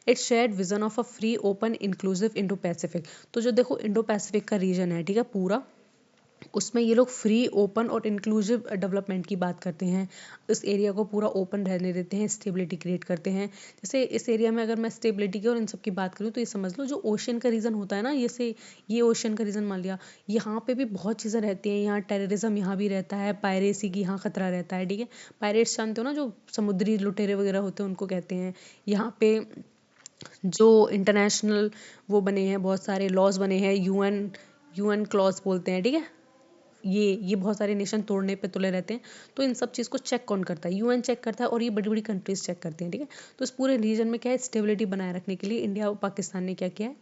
It's shared vision of a free open inclusive Indo Pacific. तो जो देखो इंडो पैसिफिक का रीजन है, ठीक है, पूरा उसमें ये लोग फ्री ओपन और इंक्लूसिव डेवलपमेंट की बात करते हैं। इस एरिया को पूरा ओपन रहने देते हैं, स्टेबिलिटी क्रिएट करते हैं। जैसे इस एरिया में अगर मैं स्टेबिलिटी की और इन सब की बात करूँ तो ये समझ लो जो ओशन का रीज़न होता है ना, जैसे ये ओशन का रीज़न मान लिया, यहाँ पे भी बहुत चीज़ें रहती हैं। यहाँ टेररिज्म यहाँ भी रहता है, पायरेसी की यहाँ खतरा रहता है, ठीक है। पायरेट्स जानते हो ना, जो समुद्री लुटेरे वगैरह होते हैं उनको कहते हैं। यहाँ पे जो इंटरनेशनल वो बने हैं, बहुत सारे लॉज बने हैं, यूएन यूएन क्लॉज बोलते हैं, ठीक है। ये बहुत सारे नेशन तोड़ने पे तुले रहते हैं। तो इन सब चीज़ को चेक कौन करता है, यूएन चेक करता है, और ये बड़ी बड़ी कंट्रीज चेक करती हैं, ठीक है। तो इस पूरे रीजन में क्या है, स्टेबिलिटी बनाए रखने के लिए इंडिया और पाकिस्तान ने क्या किया है,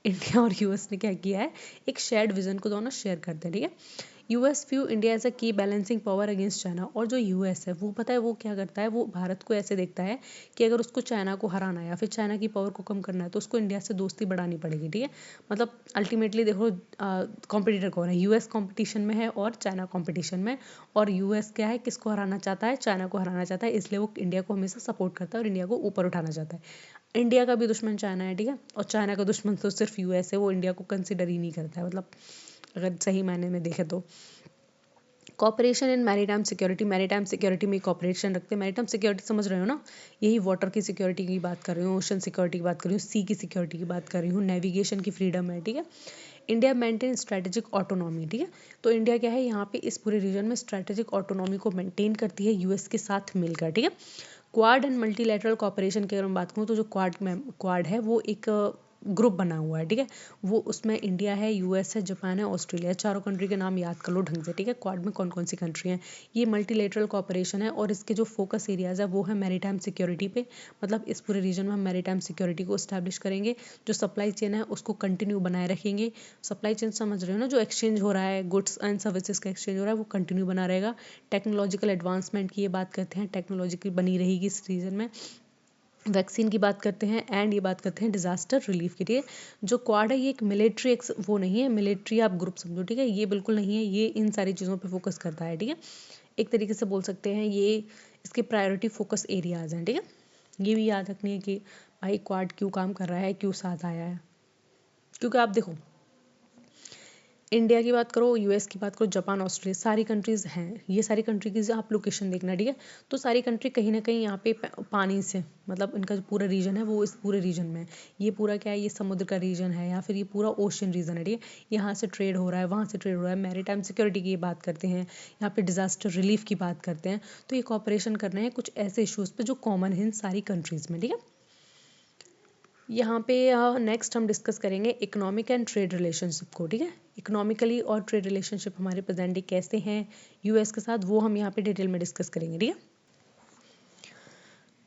इंडिया और यूएस ने क्या किया है, एक शेयर्ड विजन को दोनों शेयर करते हैं, ठीक है। US view India as a की बैलेंसिंग पावर अगेंस्ट चाइना। और जो यूएस है वो पता है वो क्या करता है, वो भारत को ऐसे देखता है कि अगर उसको चाइना को हराना है या फिर चाइना की पावर को कम करना है तो उसको इंडिया से दोस्ती बढ़ानी पड़ेगी, ठीक है। मतलब अल्टीमेटली देखो कॉम्पिटिटर कौन है, यूएस कॉम्पिटिशन में है और चाइना कॉम्पिटिशन में। और यूएस क्या है, किसको हराना चाहता है, चाइना को हराना चाहता है, इसलिए वो इंडिया को हमेशा सपोर्ट करता है और इंडिया को ऊपर उठाना चाहता है। इंडिया का भी दुश्मन चाइना है, ठीक है, और चाइना का दुश्मन तो सिर्फ यूएस है, वो इंडिया को कंसिडर ही नहीं करता है, मतलब अगर सही मायने में देखें तो। Cooperation in maritime security, maritime security में कॉपरेशन रखते हैं। मैरीटाइम सिक्योरिटी समझ रहे हो ना, यही वाटर की सिक्योरिटी की बात कर रही हूँ, ओशन सिक्योरिटी की बात कर रही हूँ, सी की सिक्योरिटी की बात कर रही हूँ, नेविगेशन की फ्रीडम है, ठीक है। इंडिया मेंटेन स्ट्रेटेजिक ऑटोनॉमी, ठीक है। तो इंडिया क्या है, यहाँ पे इस पूरे रीजन में स्ट्रेटेजिक ऑटोनॉमी को मेंटेन करती है यूएस के साथ मिलकर, ठीक है। क्वाड एंड मल्टीलैटरल कॉपरेशन की अगर मैं बात करूँ तो जो क्वाड है वो एक ग्रुप बना हुआ है, ठीक है। वो उसमें इंडिया है, यूएस है, जापान है, ऑस्ट्रेलिया है, चारों कंट्री के नाम याद कर लो ढंग से, ठीक है। क्वाड में कौन कौन सी कंट्री हैं, ये मल्टीलेटरल कॉपरेशन है और इसके जो फोकस एरियाज है वो है मैरीटाइम सिक्योरिटी पे। मतलब इस पूरे रीजन में हम मैरीटाइम सिक्योरिटी को इस्टेब्लिश करेंगे, जो सप्लाई चेन है उसको कंटिन्यू बनाए रखेंगे। सप्लाई चेन समझ रहे हो ना, जो एक्सचेंज हो रहा है, गुड्स एंड सर्विसेज का एक्सचेंज हो रहा है वो कंटिन्यू बना रहेगा। टेक्नोलॉजिकल एडवांसमेंट की ये बात करते हैं, टेक्नोलॉजी की बनी रहेगी इस रीजन में। वैक्सीन की बात करते हैं एंड ये बात करते हैं डिजास्टर रिलीफ के लिए। जो क्वाड है ये एक मिलिट्री वो नहीं है, मिलिट्री आप ग्रुप समझो, ठीक है, ये बिल्कुल नहीं है, ये इन सारी चीज़ों पे फोकस करता है, ठीक है। एक तरीके से बोल सकते हैं ये इसके प्रायोरिटी फोकस एरियाज हैं, ठीक है। ये भी याद रखनी है कि भाई क्वाड क्यों काम कर रहा है, क्यों साथ आया है, क्योंकि आप देखो इंडिया की बात करो, यूएस की बात करो, जापान, ऑस्ट्रेलिया, सारी कंट्रीज़ हैं। ये सारी कंट्री की आप लोकेशन देखना, ठीक है। तो सारी कंट्री कहीं ना कहीं यहाँ पे पानी से, मतलब इनका जो पूरा रीजन है वो इस पूरे रीजन में है। ये पूरा क्या है, ये समुद्र का रीजन है या फिर ये पूरा ओशन रीजन है, ठीक है। यहाँ से ट्रेड हो रहा है, वहाँ से ट्रेड हो रहा है, मैरीटाइम सिक्योरिटी की बात करते हैं, यहाँ पे डिजास्टर रिलीफ की बात करते हैं। तो ये कॉपरेशन कर रहे हैं कुछ ऐसे इशूज़ पे जो कॉमन है इन सारी कंट्रीज़ में, ठीक है। यहाँ पे नेक्स्ट हम डिस्कस करेंगे इकोनॉमिक एंड ट्रेड रिलेशनशिप को, ठीक है। इकोनॉमिकली और ट्रेड रिलेशनशिप हमारे प्रेजेंट डे कैसे हैं यूएस के साथ, वो हम यहाँ पे डिटेल में डिस्कस करेंगे, ठीक है।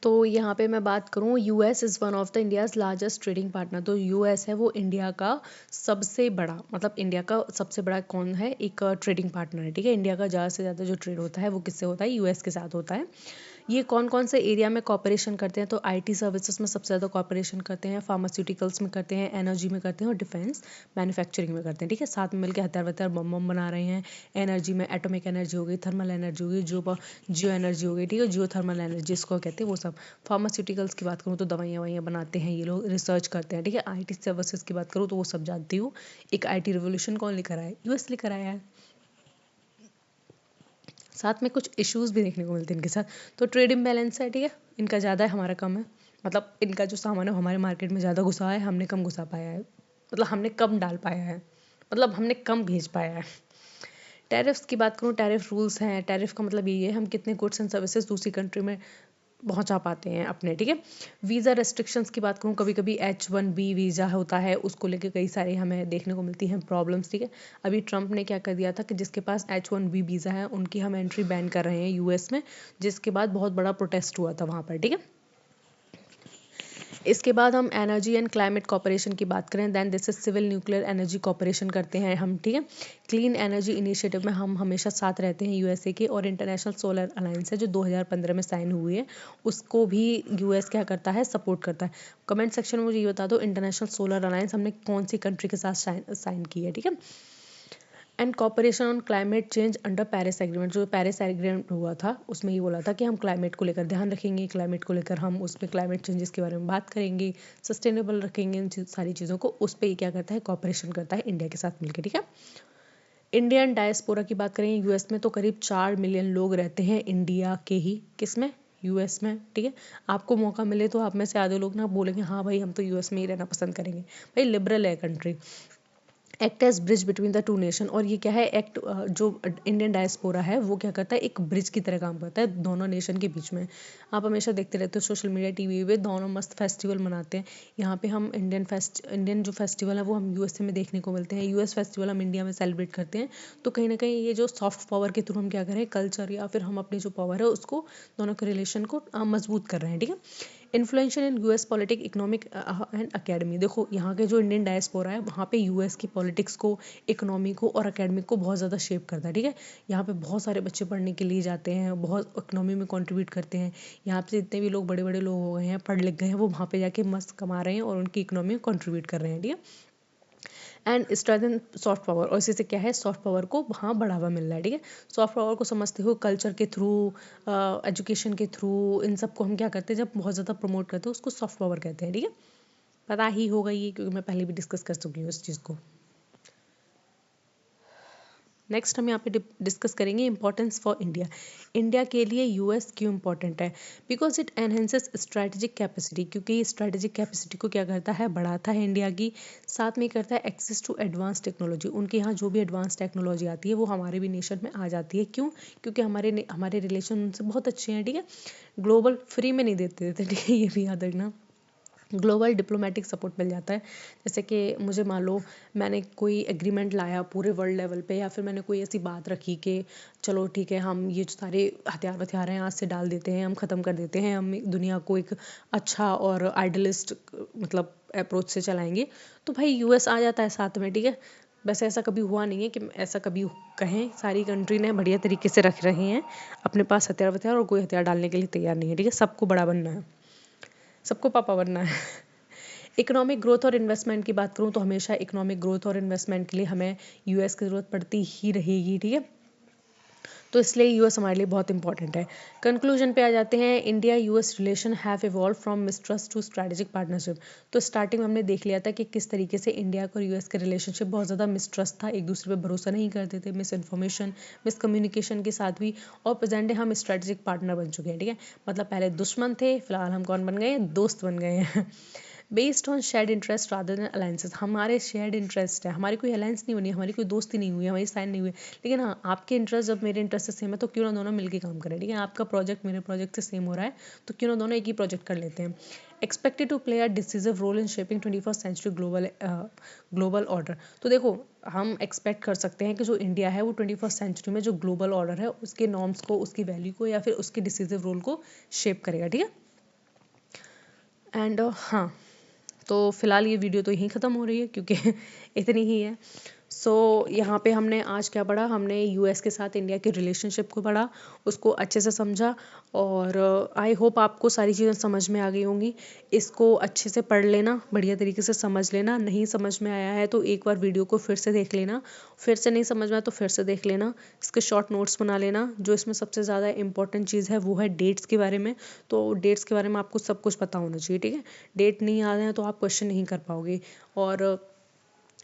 तो यहाँ पे मैं बात करूँ, US is one of the India's largest trading partner. तो यूएस है वो इंडिया का सबसे बड़ा, मतलब इंडिया का सबसे बड़ा कौन है, एक ट्रेडिंग पार्टनर है, ठीक है। इंडिया का ज़्यादा से ज़्यादा जो ट्रेड होता है वो किससे होता है, यूएस के साथ होता है। ये कौन कौन से एरिया में कॉपरेशन करते हैं, तो आईटी सर्विसेज में सबसे ज़्यादा कॉपरेशन करते हैं, फार्मास्यूटिकल्स में करते हैं, एनर्जी में करते हैं और डिफेंस मैन्युफैक्चरिंग में करते हैं, ठीक है। साथ में मिलकर हथियार वथियार बम बम बना रहे हैं। एनर्जी में एटॉमिक एनर्जी हो गई, थर्मल एनर्जी हो गई, जियो एनर्जी हो गई, ठीक है, जियो थर्मल एनर्जी इसको कहते हैं वो सब। फार्मास्यूटिकल्स की बात करूँ तो दवाइयाँ ववाइयाँ बनाते हैं ये लोग, रिसर्च करते हैं, ठीक है। आईटी सर्विसेज की बात करूँ तो वो सब जानती हूँ। एक आईटी रिवोल्यूशन कौन लेकर आया है, यूएस लेकर आया है। साथ में कुछ इश्यूज भी देखने को मिलते हैं इनके साथ। तो ट्रेड इम्बैलेंस है, ठीक है, इनका ज़्यादा है, हमारा कम है। मतलब इनका जो सामान है वो हमारे मार्केट में ज़्यादा घुसा है, हमने कम घुसा पाया है, मतलब हमने कम डाल पाया है, मतलब हमने कम भेज पाया है। टैरिफ्स की बात करूँ, टैरिफ रूल्स हैं। टैरिफ का मतलब ये है हम कितने गुड्स एंड सर्विसेज दूसरी कंट्री में पहुंचा पाते हैं अपने, ठीक है। वीज़ा रेस्ट्रिक्शंस की बात करूँ, कभी कभी H1B वीज़ा होता है, उसको लेके कई सारे हमें देखने को मिलती हैं प्रॉब्लम्स, ठीक है। अभी ट्रंप ने क्या कर दिया था कि जिसके पास H1B वीज़ा है उनकी हम एंट्री बैन कर रहे हैं यूएस में, जिसके बाद बहुत बड़ा प्रोटेस्ट हुआ था वहाँ पर, ठीक है। इसके बाद हम एनर्जी एंड क्लाइमेट कॉपरेशन की बात करें, then this is civil nuclear energy cooperation करते हैं हम, ठीक है। क्लीन एनर्जी इनिशिएटिव में हम हमेशा साथ रहते हैं यूएसए के, और इंटरनेशनल सोलर अलायंस है जो 2015 में साइन हुई है, उसको भी यूएस क्या करता है, सपोर्ट करता है। कमेंट सेक्शन में मुझे ये बता दो इंटरनेशनल सोलर अलायंस हमने कौन सी कंट्री के साथ साइन की है, ठीक है। And cooperation on climate change under Paris agreement, जो पेरिस एग्रीमेंट हुआ था उसमें ये बोला था कि हम क्लाइमेट को लेकर ध्यान रखेंगे, क्लाइमेट को लेकर हम उसमें क्लाइमेट चेंजेस के बारे में बात करेंगे, सस्टेनेबल रखेंगे इन सारी चीज़ों को, उस पर ये क्या करता है, कॉपरेशन करता है इंडिया के साथ मिलकर, ठीक है। इंडियन डायस्पोरा की बात करें, यूएस में तो करीब 4 मिलियन लोग रहते हैं इंडिया के ही, किसमें, यूएस में, ठीक है। आपको मौका मिले तो आप में से आधे लोग ना बोलेंगे हाँ भाई हम तो यूएस में ही रहना पसंद करेंगे, भाई लिबरल है country. Act as bridge between the two nation, और ये क्या है, एक्ट जो इंडियन डायस्पोरा है वो क्या करता है, एक ब्रिज की तरह काम करता है दोनों नेशन के बीच में। आप हमेशा देखते रहते हो सोशल मीडिया, टीवी पे दोनों मस्त फेस्टिवल मनाते हैं। यहाँ पे हम इंडियन जो फेस्टिवल है वो हम यूएसए में देखने को मिलते हैं, यूएस फेस्टिवल हम इंडिया में सेलिब्रेट करते हैं। तो कहीं ना कहीं ये जो सॉफ्ट पावर के थ्रू हम क्या करें, कल्चर या फिर हम अपनी जो पावर है उसको, दोनों के रिलेशन को मजबूत कर रहे हैं, ठीक है। Influential in US politic economic and academy, देखो यहाँ के जो इंडियन डायस्पोरा है वहाँ पे यूएस की पॉलिटिक्स को, इकोनॉमी को और अकेडमिक को बहुत ज़्यादा शेप करता है, ठीक है। यहाँ पे बहुत सारे बच्चे पढ़ने के लिए जाते हैं, बहुत इकोनॉमी में कंट्रीब्यूट करते हैं। यहाँ पे जितने भी लोग बड़े बड़े लोग हो गए हैं, पढ़ लिख गए हैं, वो वहाँ पे जाके मस्त कमा रहे हैं और उनकी इकोनॉमी में कंट्रीब्यूट कर रहे हैं, ठीक है। एंड स्ट्रेंथन सॉफ्ट पावर, और इसी से क्या है, सॉफ्ट पावर को वहाँ बढ़ावा मिल रहा है, ठीक है। सॉफ्ट पावर को समझते हो कल्चर के थ्रू, एजुकेशन के थ्रू, इन सब को हम क्या करते हैं जब बहुत ज़्यादा प्रमोट करते हैं उसको सॉफ्ट पावर कहते हैं, ठीक है। पता ही होगा ये, क्योंकि मैं पहले भी डिस्कस कर चुकी हूँ इस चीज़ को। नेक्स्ट हम यहाँ पे डिस्कस करेंगे इंपॉर्टेंस फॉर इंडिया। इंडिया के लिए यूएस क्यों इंपॉर्टेंट है, because it enhances strategic capacity, क्योंकि स्ट्रेटेजिक कैपेसिटी को क्या करता है, बढ़ाता है इंडिया की। साथ में करता है एक्सेस टू एडवांस टेक्नोलॉजी, उनके यहाँ जो भी एडवांस टेक्नोलॉजी आती है वो हमारे भी नेशन में आ जाती है, क्यों, क्योंकि हमारे रिलेशन उनसे बहुत अच्छे हैं, ठीक है। ग्लोबल फ्री में नहीं देते थे, ठीक है, ये भी याद रखना। ग्लोबल डिप्लोमेटिक सपोर्ट मिल जाता है, जैसे कि मुझे मान लो मैंने कोई एग्रीमेंट लाया पूरे वर्ल्ड लेवल पे, या फिर मैंने कोई ऐसी बात रखी कि चलो ठीक है हम ये जो सारे हथियार वथियार हैं आज से डाल देते हैं, हम ख़त्म कर देते हैं, हम दुनिया को एक अच्छा और आइडलिस्ट मतलब अप्रोच से चलाएंगे, तो भाई यूएस आ जाता है साथ में, ठीक है। वैसे ऐसा कभी हुआ नहीं है कि ऐसा कभी कहें, सारी कंट्री ने बढ़िया तरीके से रख रहे हैं अपने पास हथियार वथियार, और कोई हथियार डालने के लिए तैयार नहीं है, ठीक है। सबको बड़ा बनना है, सबको पापा बनना है। इकोनॉमिक ग्रोथ और इन्वेस्टमेंट की बात करूँ तो हमेशा इकोनॉमिक ग्रोथ और इन्वेस्टमेंट के लिए हमें यूएस की ज़रूरत पड़ती ही रहेगी, ठीक है। तो इसलिए यूएस हमारे लिए बहुत इंपॉर्टेंट है। कंक्लूजन पे आ जाते हैं, India US relation have evolve from mistrust to strategic partnership. तो स्टार्टिंग में हमने देख लिया था कि किस तरीके से इंडिया और यूएस के रिलेशनशिप बहुत ज़्यादा मिसट्रस्ट था, एक दूसरे पे भरोसा नहीं करते थे, मिस इन्फॉर्मेशन, मिसकम्युनिकेशन के साथ भी। और प्रेजेंट डे हम स्ट्रैटेजिक पार्टनर बन चुके हैं, ठीक है। मतलब पहले दुश्मन थे, फिलहाल हम कौन बन गए हैं, दोस्त बन गए हैं। Based on shared interest rather than alliances, हमारे शेयर्ड इंटरेस्ट है, हमारी कोई अलायंस नहीं बनी, हमारी कोई दोस्ती नहीं हुई, हमारी साइन नहीं हुई, लेकिन हाँ आपके इंटरेस्ट जब मेरे इंटरेस्ट से सेम है तो क्यों ना दोनों मिलकर काम करें, ठीक है। आपका प्रोजेक्ट मेरे प्रोजेक्ट से सेम हो रहा है तो क्यों ना दोनों एक ही प्रोजेक्ट कर लेते हैं। Expected to play a decisive role in shaping 21st century global order, तो देखो हम एक्सपेक्ट कर सकते हैं कि जो इंडिया है वो 21st सेंचुरी में जो ग्लोबल ऑर्डर है उसके नॉर्म्स को, उसकी वैल्यू को या फिर उसके डिसिसिव रोल को शेप करेगा, ठीक है। एंड हाँ, तो फिलहाल ये वीडियो तो यहीं ख़त्म हो रही है क्योंकि इतनी ही है। सो यहाँ पे हमने आज क्या पढ़ा, हमने यूएस के साथ इंडिया के रिलेशनशिप को पढ़ा, उसको अच्छे से समझा, और आई होप आपको सारी चीज़ें समझ में आ गई होंगी। इसको अच्छे से पढ़ लेना, बढ़िया तरीके से समझ लेना, नहीं समझ में आया है तो एक बार वीडियो को फिर से देख लेना, फिर से नहीं समझ में आया तो फिर से देख लेना, इसके शॉर्ट नोट्स बना लेना। जो इसमें सबसे ज़्यादा इंपॉर्टेंट चीज़ है वो है डेट्स के बारे में, तो डेट्स के बारे में आपको सब कुछ पता होना चाहिए, ठीक है। डेट नहीं याद है तो आप क्वेश्चन नहीं कर पाओगे। और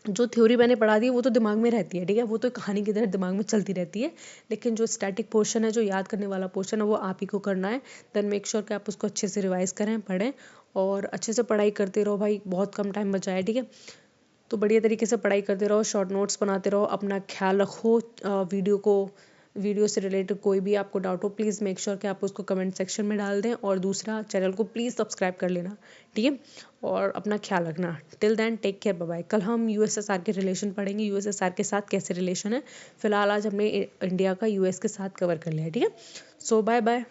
जो थ्योरी मैंने पढ़ा दी वो तो दिमाग में रहती है, ठीक है, वो तो कहानी की तरह दिमाग में चलती रहती है, लेकिन जो स्टैटिक पोर्शन है, जो याद करने वाला पोर्शन है, वो आप ही को करना है। देन मेक श्योर कि आप उसको अच्छे से रिवाइज करें, पढ़ें और अच्छे से पढ़ाई करते रहो भाई, बहुत कम टाइम बचा है, ठीक है। तो बढ़िया तरीके से पढ़ाई करते रहो, शॉर्ट नोट्स बनाते रहो, अपना ख्याल रखो। वीडियो से रिलेटेड कोई भी आपको डाउट हो, प्लीज़ मेक श्योर कि आप उसको कमेंट सेक्शन में डाल दें, और दूसरा चैनल को प्लीज़ सब्सक्राइब कर लेना, ठीक है। और अपना ख्याल रखना। Till then take care, bye bye. कल हम यूएसएसआर के रिलेशन पढ़ेंगे, यूएसएसआर के साथ कैसे रिलेशन है। फिलहाल आज हमने इंडिया का यूएस के साथ कवर कर लिया है, ठीक है। सो बाय बाय।